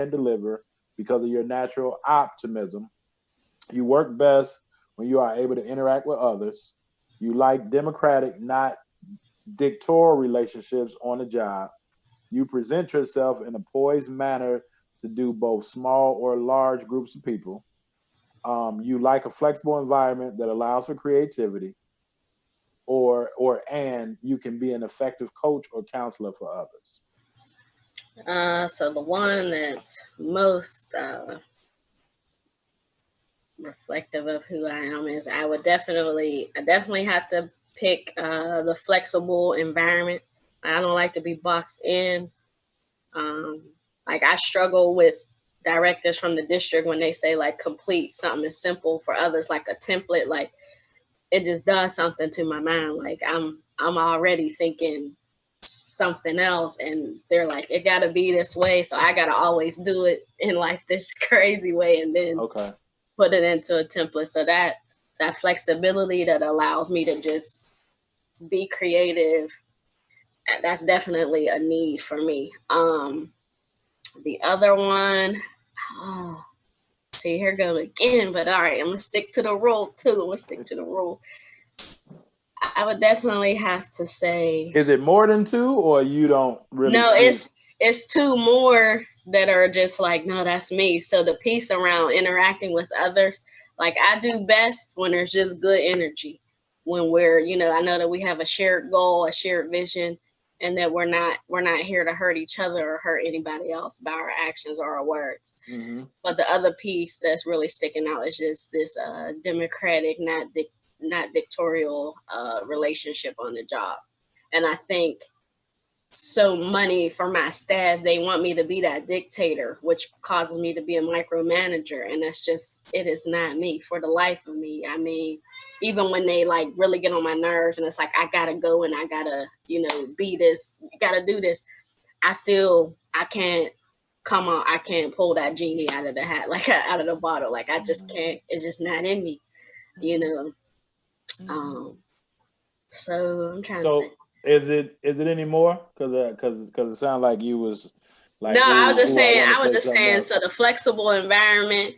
and deliver because of your natural optimism. You work best when you are able to interact with others. You like democratic, not dictatorial relationships on the job. You present yourself in a poised manner to do both small or large groups of people. You like a flexible environment that allows for creativity, and you can be an effective coach or counselor for others. So the one that's most reflective of who I am is I definitely have to pick the flexible environment. I don't like to be boxed in. Um, like I struggle with directors from the district when they say like complete something is simple for others like a template, like it just does something to my mind. Like I'm already thinking something else and they're like it got to be this way, so I got to always do it in like this crazy way and then Okay. put it into a template. So that flexibility that allows me to just be creative, that's definitely a need for me. The other one, oh, see, here go again, but all right, I'm gonna stick to the rule too. I'm gonna stick to the rule. I would definitely have to say Is it more than two, or you don't really no. see? It's two more that are just like no, that's me. So the piece around interacting with others, like I do best when there's just good energy. When I know that we have a shared goal, a shared vision, and that we're not here to hurt each other or hurt anybody else by our actions or our words. Mm-hmm. But the other piece that's really sticking out is just this democratic, not dictatorial relationship on the job. And I think so money for my staff, they want me to be that dictator, which causes me to be a micromanager. And that's just, it is not me for the life of me. I mean, even when they like really get on my nerves and it's like, I gotta go and I gotta, be this, gotta do this. I can't come on, I can't pull that genie out of the hat, like out of the bottle. Like I just can't, it's just not in me, you know? Um, so I'm trying to think. So is it any more? Because it sounded like you was No, like, I was just I saying, want to I was say just something saying, else. so the flexible environment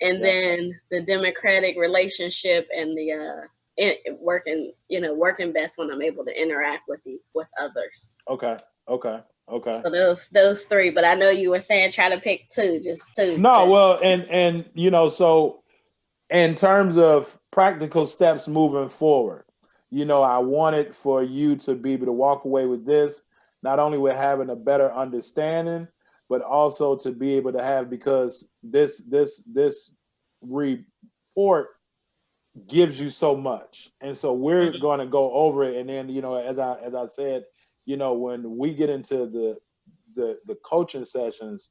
and Yeah. then the democratic relationship and the working best when I'm able to interact with others. Okay. Okay. Okay. So those three, but I know you were saying try to pick two, just two. No, So well, and so in terms of practical steps moving forward, I wanted for you to be able to walk away with this, not only with having a better understanding, but also to be able to have, because this report gives you so much. And so we're mhm. going to go over it. And then, as I said, when we get into the coaching sessions,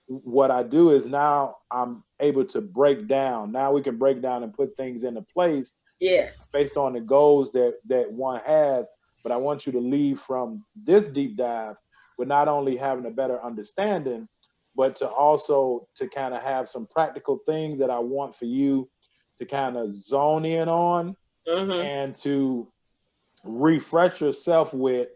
what I do is now I'm able to break down. Now we can break down and put things into place Yeah, based on the goals that one has. But I want you to leave from this deep dive with not only having a better understanding, but to also to kind of have some practical things that I want for you to kind of zone in on hmm, and to refresh yourself with,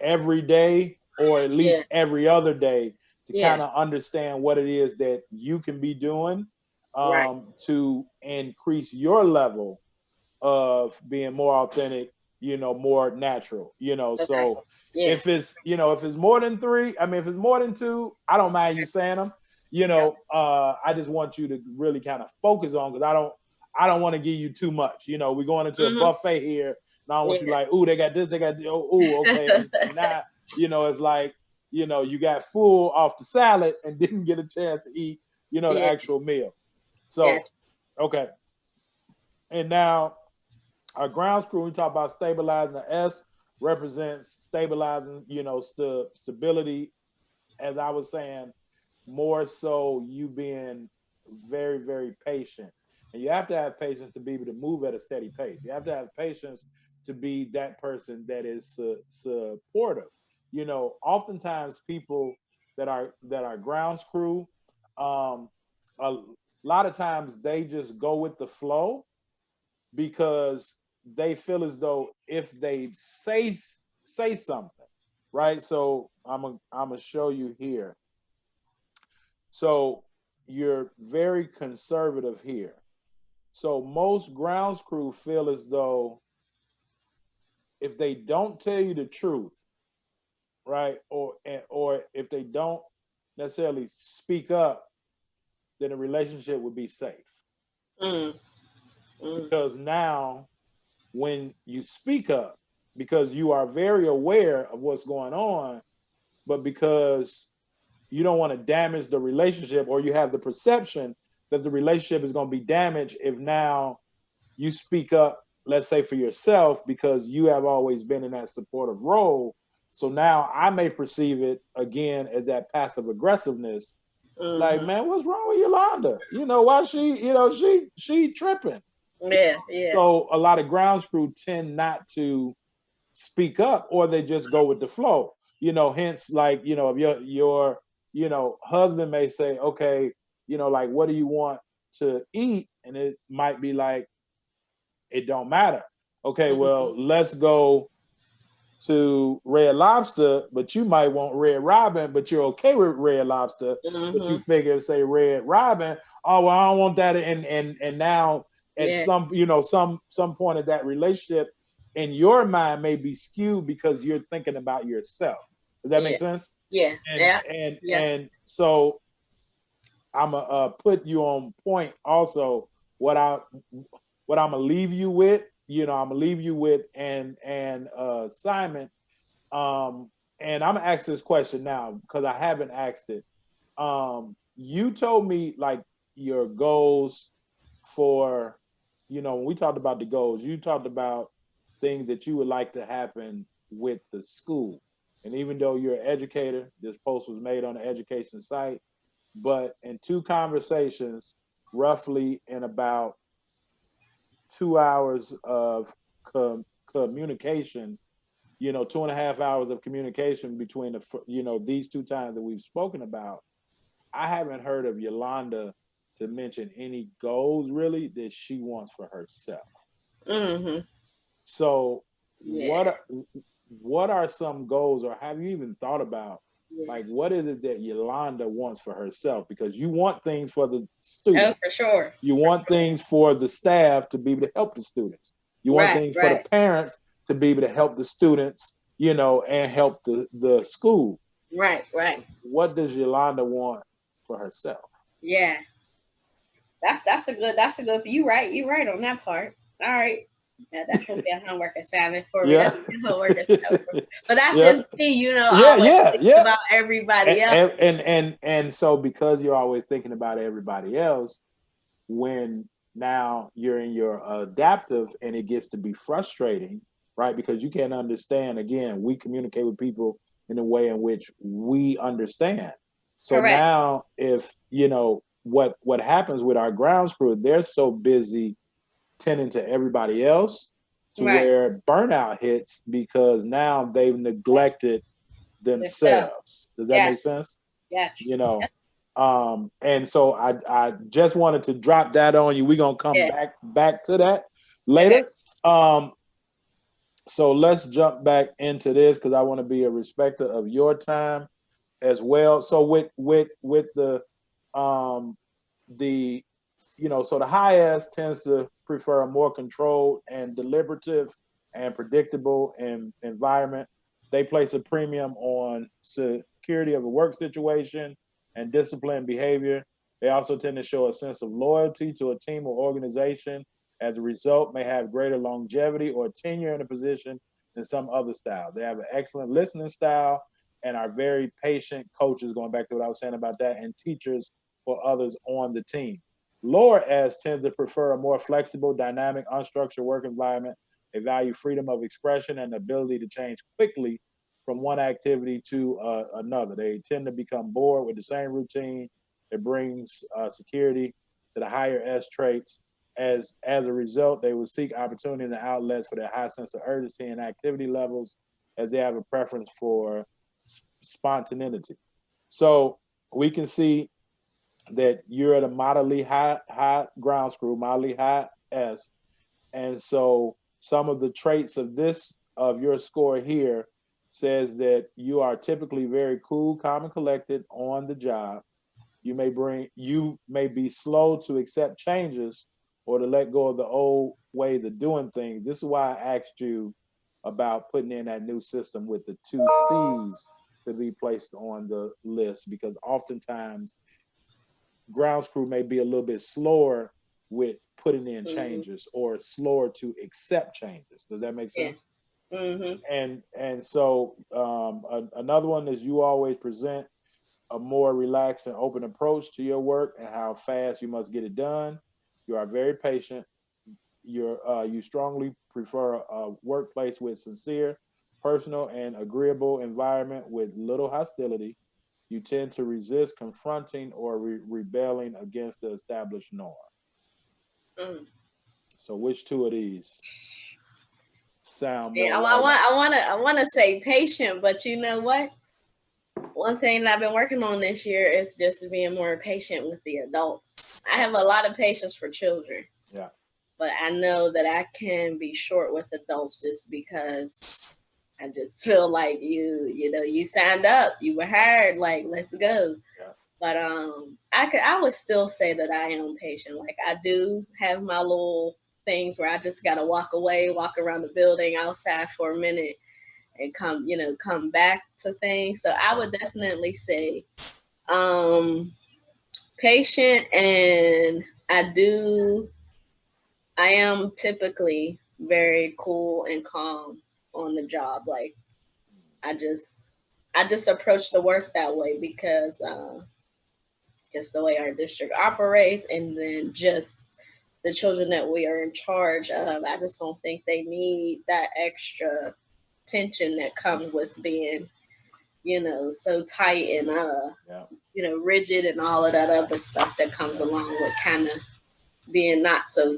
every day or at yeah, least every other day to yeah, kind of understand what it is that you can be doing right, to increase your level of being more authentic, more natural, okay, So yeah, if it's more than three, I mean, if it's more than two, I don't mind you saying them, yep, I just want you to really kind of focus on, because I don't want to give you too much. We're going into a hmm, buffet here. And I don't want you yeah, like, ooh, they got this, they got this, ooh, okay. And now, it's like, you got full off the salad and didn't get a chance to eat, the yeah, actual meal. So, gotcha, okay. And now our ground crew, we talk about stabilizing. The S represents stabilizing, stability. As I was saying, more so you being very, very patient. And you have to have patience to be able to move at a steady pace. You have to have patience to be that person that is supportive. Oftentimes people that are grounds crew, a lot of times they just go with the flow because they feel as though if they say something, right? So I'm gonna show you here. So you're very conservative here. So most grounds crew feel as though if they don't tell you the truth, right, or if they don't necessarily speak up, then the relationship would be safe. Mm. Because now when you speak up, because you are very aware of what's going on, but because you don't want to damage the relationship, or you have the perception that the relationship is going to be damaged if now you speak up, let's say for yourself, because you have always been in that supportive role. So now I may perceive it again as that passive aggressiveness. Like, Mm-hmm. man, what's wrong with Yalonda? Why she tripping. Yeah, yeah. So a lot of grounds crew tend not to speak up, or they just go with the flow. Hence, like, if your husband may say, okay, like, what do you want to eat? And it might be like, it don't matter. Okay, Mm-hmm. well, let's go to Red Lobster, but you might want Red Robin, but you're okay with Red Lobster, but you Mm-hmm. figure, say, Red Robin. Oh, well, I don't want that. And now at Yeah. some point of that relationship, in your mind may be skewed because you're thinking about yourself. Does that make Yeah. sense? Yeah. And Yeah. and Yeah. and so I'm gonna put you on point. Also, what I'm gonna leave you with, I'm gonna leave you with, and Simon, and I'm gonna ask this question now because I haven't asked it. You told me, like, your goals for, when we talked about the goals, you talked about things that you would like to happen with the school. And even though you're an educator, this post was made on the education site, but in two conversations, roughly in about 2 hours of communication, 2.5 hours of communication between these two times that we've spoken about, I haven't heard of Yalonda to mention any goals really that she wants for herself. Mm-hmm. So Yeah. what are some goals, or have you even thought about, Yeah. like, what is it that Yalonda wants for herself? Because you want things for the Oh, for students. sure. You For want sure. things for the staff to be able to help the students. You want Right. things for the Right. parents to be able to help the students, and help the school. Right. Right. What does Yalonda want for herself? Yeah. That's a good. You right. You right on that part. All right. Yeah, that's gonna be a homework assignment for me. Yeah. That's a homework assignment for me. But that's Yeah. just me, Yeah, always yeah, thinking yeah. about everybody else. And so, because you're always thinking about everybody else, when now you're in your adaptive, and it gets to be frustrating, right? Because you can't understand. Again, we communicate with people in a way in which we understand. So Correct. now, if what happens with our ground crew, they're so busy tending to everybody else, to Right. where burnout hits because now they've neglected Good stuff. themselves. Does that make Gotcha. sense? Gotcha. You know, and so I just wanted to drop that on you. We're gonna come Yeah. back to that Okay. later. So let's jump back into this because I want to be a respecter of your time as well. So with the so the high S tends to prefer a more controlled and deliberative and predictable environment. They place a premium on security of a work situation and disciplined behavior. They also tend to show a sense of loyalty to a team or organization. As a result, may have greater longevity or tenure in a position than some other styles. They have an excellent listening style and are very patient coaches, going back to what I was saying about that, and teachers for others on the team. Lower S tend to prefer a more flexible, dynamic, unstructured work environment. They value freedom of expression and the ability to change quickly from one activity to another. They tend to become bored with the same routine. It brings security to the higher S traits. As a result, they will seek opportunities and outlets for their high sense of urgency and activity levels, as they have a preference for spontaneity. So we can see that you're at a moderately high ground screw, moderately high S. And so some of the traits of your score here says that you are typically very cool, calm, and collected on the job. You may be slow to accept changes or to let go of the old ways of doing things. This is why I asked you about putting in that new system with the 2 C's to be placed on the list, because oftentimes grounds crew may be a little bit slower with putting in changes or slower to accept changes. Does that make sense? And so another one is you always present a more relaxed and open approach to your work and how fast you must get it done. You are very patient. You strongly prefer a workplace with sincere, personal, and agreeable environment with little hostility. You tend to resist confronting or rebelling against the established norm. So, which two of these sound more? Yeah, I want to say patient, but you know what? One thing that I've been working on this year is just being more patient with the adults. I have a lot of patience for children. Yeah. But I know that I can be short with adults just because I just feel like you signed up, you were hired, like let's go. Yeah. But I would still say that I am patient. Like I do have my little things where I just gotta walk away, walk around the building outside for a minute and come back to things. So I would definitely say patient, and I am typically very cool and calm on the job. Like I just approach the work that way because just the way our district operates, and then just the children that we are in charge of. I just don't think they need that extra tension that comes with being, so tight and rigid and all of that other stuff that comes along with kind of being not so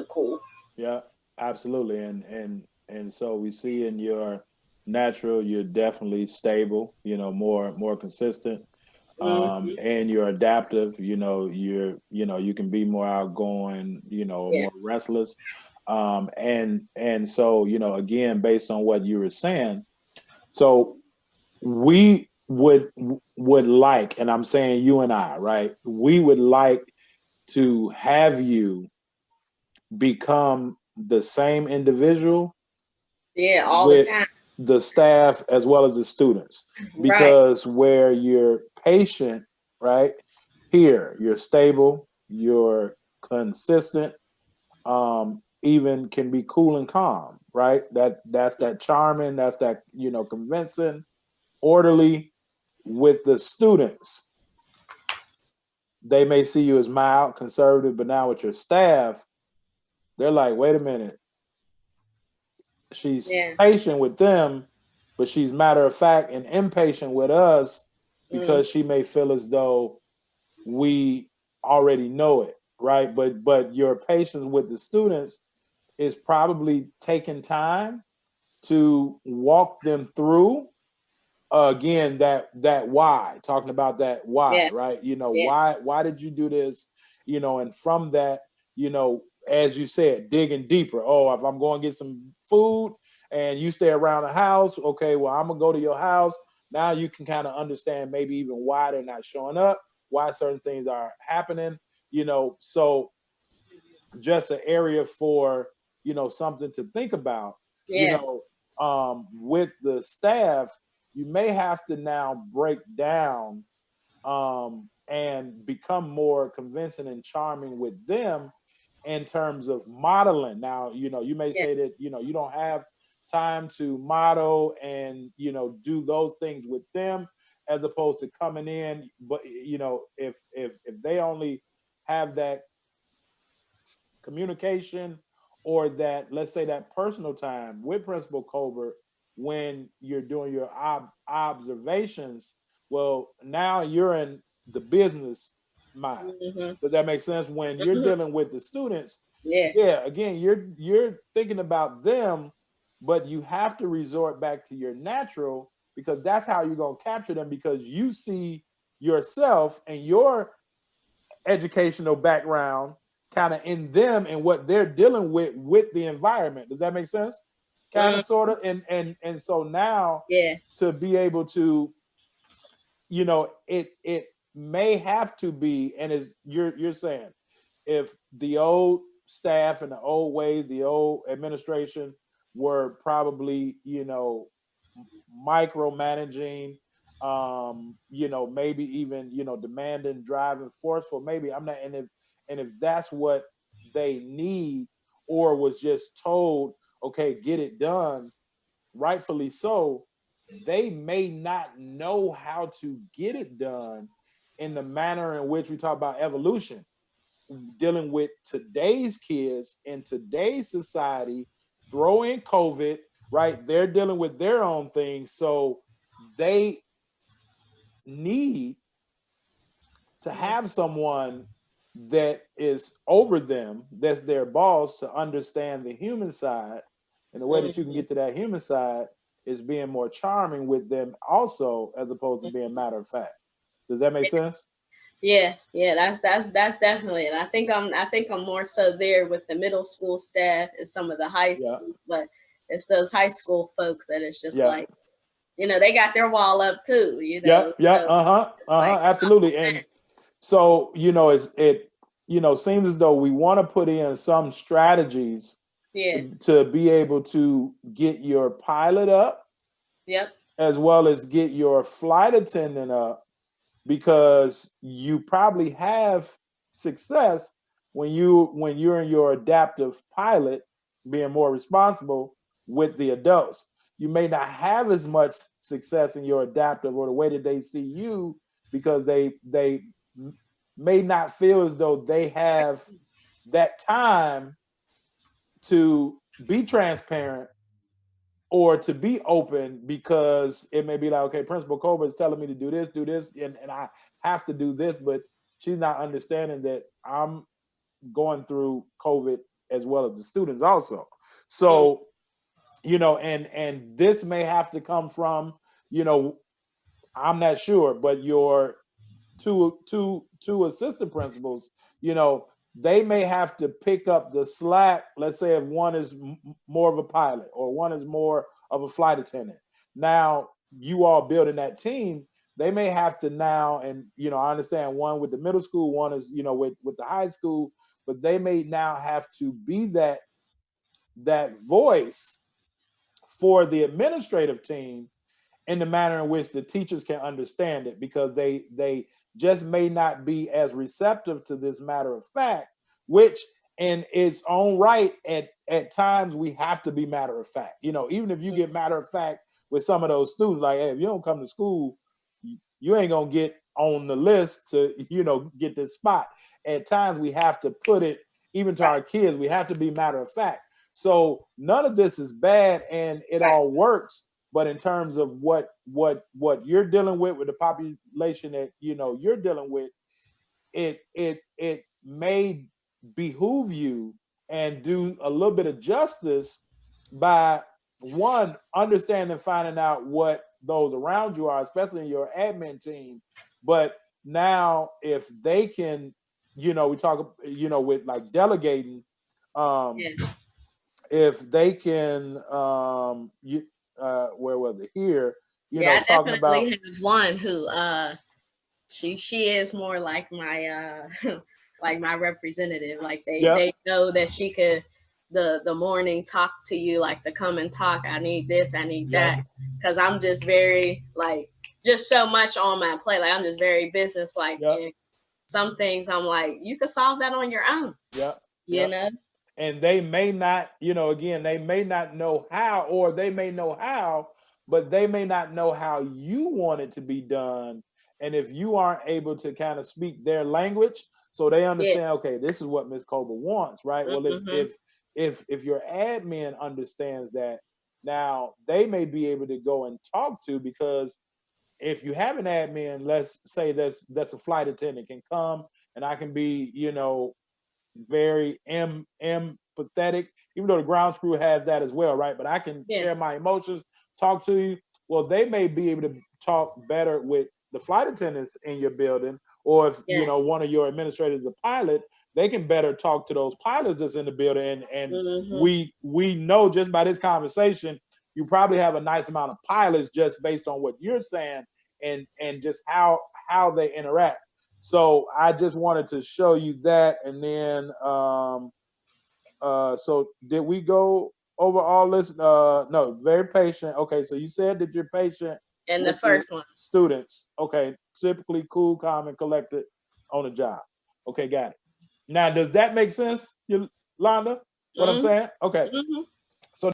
cool. Yeah, absolutely. And so we see in your natural, you're definitely stable, more consistent. And you're adaptive, you can be more outgoing, more restless. And so, again, based on what you were saying, so we would like, and I'm saying you and I, right? We would like to have you become the same individual all with the time, the staff as well as the students, because where you're patient, right, here you're stable, you're consistent, even can be cool and calm, right? That's that charming, that's that convincing, orderly. With the students, they may see you as mild, conservative, but now with your staff, they're like, wait a minute, she's patient with them, but she's matter of fact and impatient with us because she may feel as though we already know it, right? But your patience with the students is probably taking time to walk them through again that why, talking about that why, right? Why did you do this? And from that, as you said, digging deeper. Oh, if I'm going to get some food and you stay around the house, okay, well, I'm gonna go to your house. Now you can kind of understand maybe even why they're not showing up, why certain things are happening, so just an area for something to think about. With the staff, you may have to now break down and become more convincing and charming with them in terms of modeling. Now, you may say that you don't have time to model and do those things with them, as opposed to coming in. But if they only have that communication or that, let's say, that personal time with Principal Colbert when you're doing your observations, well, now you're in the business mind. Does that make sense? When you're dealing with the students, again, you're thinking about them, but you have to resort back to your natural, because that's how you're going to capture them, because you see yourself and your educational background kind of in them and what they're dealing with the environment. Does that make sense? Kind of, sort of. And so now to be able to, it may have to be, and as you're saying, if the old staff and the old ways, the old administration were probably, micromanaging, maybe even, demanding, driving, forceful, maybe I'm not, and if that's what they need, or was just told, okay, get it done, rightfully so, they may not know how to get it done in the manner in which we talk about evolution, dealing with today's kids in today's society, throw in COVID, right? They're dealing with their own things. So they need to have someone that is over them, that's their boss, to understand the human side. And the way that you can get to that human side is being more charming with them also, as opposed to being matter of fact. Does that make sense? Yeah, that's definitely it. I think I'm more so there with the middle school staff and some of the high Yeah. school, but it's those high school folks that it's just Yeah. like, they got their wall up too, Yep. Yep. So like, Absolutely. And so, it seems as though we want to put in some strategies yeah, to be able to get your pilot up, yep, as well as get your flight attendant up, because you probably have success when you're in your adaptive pilot, being more responsible with the adults. You may not have as much success in your adaptive, or the way that they see you, because they may not feel as though they have that time to be transparent or to be open, because it may be like, okay, Principal Colbert is telling me to do this, and I have to do this, but she's not understanding that I'm going through COVID as well as the students also. So, and this may have to come from, I'm not sure, but your two assistant principals, they may have to pick up the slack. Let's say if one is more of a pilot, or one is more of a flight attendant. Now, you all building that team, they may have to now, and I understand one with the middle school, one is with the high school, but they may now have to be that voice for the administrative team, in the manner in which the teachers can understand it, because they just may not be as receptive to this matter of fact, which in its own right, at times we have to be matter of fact. Even if you get matter of fact with some of those students, like, hey, if you don't come to school, you ain't gonna get on the list to get this spot. At times we have to put it, even to our kids, we have to be matter of fact. So none of this is bad, and it all works. But in terms of what you're dealing with the population that you're dealing with, it may behoove you and do a little bit of justice by, one, understanding, finding out what those around you are, especially in your admin team. But now, if they can, we talk, with like delegating, yeah. if they can, where was it here? Yeah, I Talking about, definitely have one who she is more like my like my representative. Like yep, they know that she could the morning talk to you, like to come and talk. I need this, I need yep, that, because I'm just very like just so much on my plate. Like I'm just very business like, yep, and some things I'm like, you could solve that on your own, yep, you yep. know? And they may not, again, they may not know how, or they may know how, but they may not know how you want it to be done. And if you aren't able to kind of speak their language, so they Yeah. understand, okay, this is what Miss Colbert wants, right? Well, if Mm-hmm. if if your admin understands that, now they may be able to go and talk to, because if you have an admin, let's say that's a flight attendant, can come, and I can be, very empathetic, even though the ground crew has that as well, right? But I can Yeah. share my emotions, talk to you. Well, they may be able to talk better with the flight attendants in your building, or if Yes. one of your administrators is a pilot, they can better talk to those pilots that's in the building. And Mm-hmm. we know, just by this conversation, you probably have a nice amount of pilots, just based on what you're saying, and just how they interact. So I just wanted to show you that. And then, so did we go over all this? No, very patient. Okay, so you said that you're patient And the with first your one. students. Okay, typically cool, calm, and collected on the job. Okay, got it. Now, does that make sense, Yolanda? What I'm saying? Okay.